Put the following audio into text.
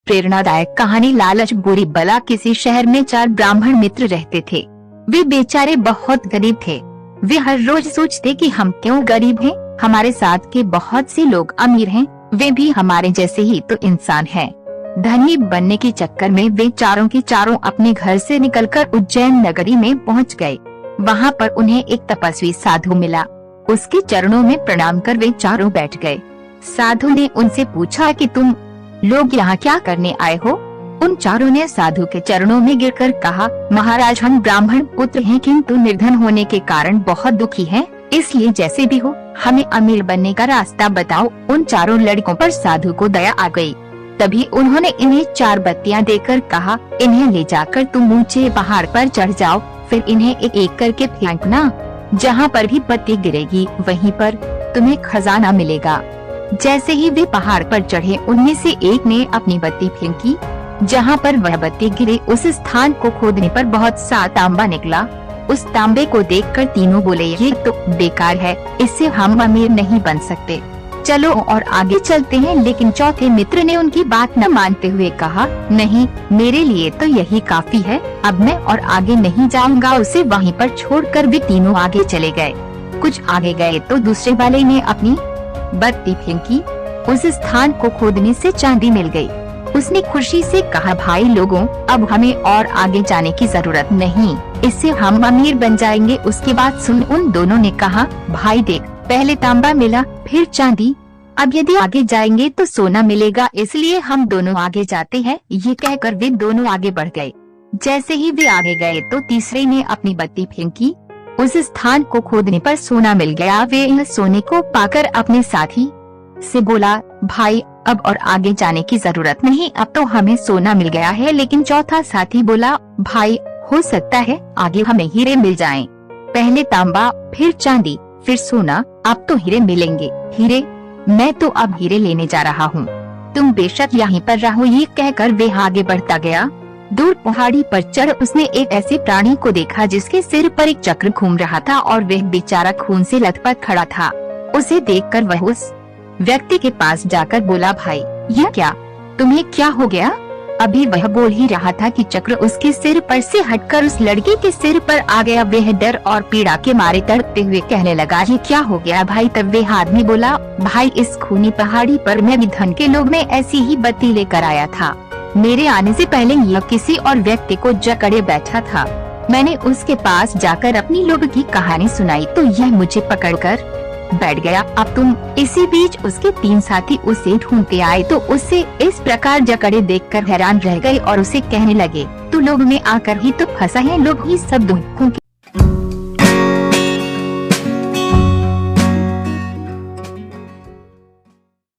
प्रेरणादायक कहानी। लालच बुरी बला। किसी शहर में 4 ब्राह्मण मित्र रहते थे। वे बेचारे बहुत गरीब थे। वे हर रोज सोचते कि हम क्यों गरीब हैं, हमारे साथ के बहुत से लोग अमीर हैं, वे भी हमारे जैसे ही तो इंसान हैं। धनी बनने के चक्कर में वे चारों के चारों अपने घर से निकलकर उज्जैन नगरी में पहुंच गए। वहां पर उन्हें एक तपस्वी साधु मिला। उसके चरणों में प्रणाम कर वे चारों बैठ गए। साधु ने उनसे पूछा कि तुम लोग यहाँ क्या करने आए हो? उन चारों ने साधु के चरणों में गिरकर कहा, महाराज हम ब्राह्मण पुत्र हैं, किंतु निर्धन होने के कारण बहुत दुखी हैं, इसलिए जैसे भी हो हमें अमीर बनने का रास्ता बताओ। उन चारों लड़कों पर साधु को दया आ गई। तभी उन्होंने इन्हें 4 बत्तियां देकर कहा, इन्हें ले जाकर तुम ऊंचे पहाड़ पर चढ़ जाओ, फिर इन्हें एक एक करके फेंकना। जहाँ पर भी बत्ती गिरेगी वहीं पर तुम्हें खजाना मिलेगा। जैसे ही वे पहाड़ पर चढ़े, उनमें से एक ने अपनी बत्ती फेंकी। जहाँ पर वह बत्ती गिरी उस स्थान को खोदने पर बहुत सा तांबा निकला। उस तांबे को देखकर तीनों बोले, ये तो बेकार है, इससे हम अमीर नहीं बन सकते, चलो और आगे चलते हैं। लेकिन चौथे मित्र ने उनकी बात न मानते हुए कहा, नहीं, मेरे लिए तो यही काफी है, अब मैं और आगे नहीं जाऊंगा। उसे वहीं पर छोड़कर वे तीनों आगे चले गए। कुछ आगे गए तो दूसरे वाले ने अपनी बत्ती फेंकी। उस स्थान को खोदने से चांदी मिल गई। उसने खुशी से कहा, भाई लोगों, अब हमें और आगे जाने की जरूरत नहीं, इससे हम अमीर बन जाएंगे। उसकी बात सुन उन दोनों ने कहा, भाई देख, पहले तांबा मिला, फिर चांदी, अब यदि आगे जाएंगे तो सोना मिलेगा, इसलिए हम दोनों आगे जाते हैं। ये कहकर वे दोनों आगे बढ़ गए। जैसे ही वे आगे गए तो तीसरे ने अपनी बत्ती फेंकी। उस स्थान को खोदने पर सोना मिल गया। वे इस सोने को पाकर अपने साथी से बोला, भाई अब और आगे जाने की जरूरत नहीं, अब तो हमें सोना मिल गया है। लेकिन चौथा साथी बोला, भाई हो सकता है आगे हमें हीरे मिल जाएं। पहले तांबा, फिर चांदी, फिर सोना, अब तो हीरे मिलेंगे। हीरे? मैं तो अब हीरे लेने जा रहा हूँ, तुम बेशक यहीं पर रहो। ये कहकर वे आगे बढ़ता गया। दूर पहाड़ी पर चढ़ उसने एक ऐसे प्राणी को देखा जिसके सिर पर एक चक्र घूम रहा था और वह बेचारा खून से लथपथ खड़ा था। उसे देखकर वह उस व्यक्ति के पास जाकर बोला, भाई यह क्या, तुम्हें क्या हो गया? अभी वह बोल ही रहा था कि चक्र उसके सिर पर से हटकर उस लड़के के सिर पर आ गया। वह डर और पीड़ा के मारे तड़पते हुए कहने लगा, ये क्या हो गया भाई? तब वह आदमी बोला, भाई इस खूनी पहाड़ी पर मैं भी धन के लोभ में ऐसी ही बत्ती लेकर आया था। मेरे आने से पहले यह किसी और व्यक्ति को जकड़े बैठा था। मैंने उसके पास जाकर अपनी लोभ की कहानी सुनाई तो यह मुझे पकड़कर बैठ गया। अब तुम। इसी बीच उसके 3 साथी उसे ढूंढते आए तो उसे इस प्रकार जकड़े देखकर हैरान रह गए और उसे कहने लगे, तू लोभ में आकर ही तो फंसा है, लोभ ही सब दुखों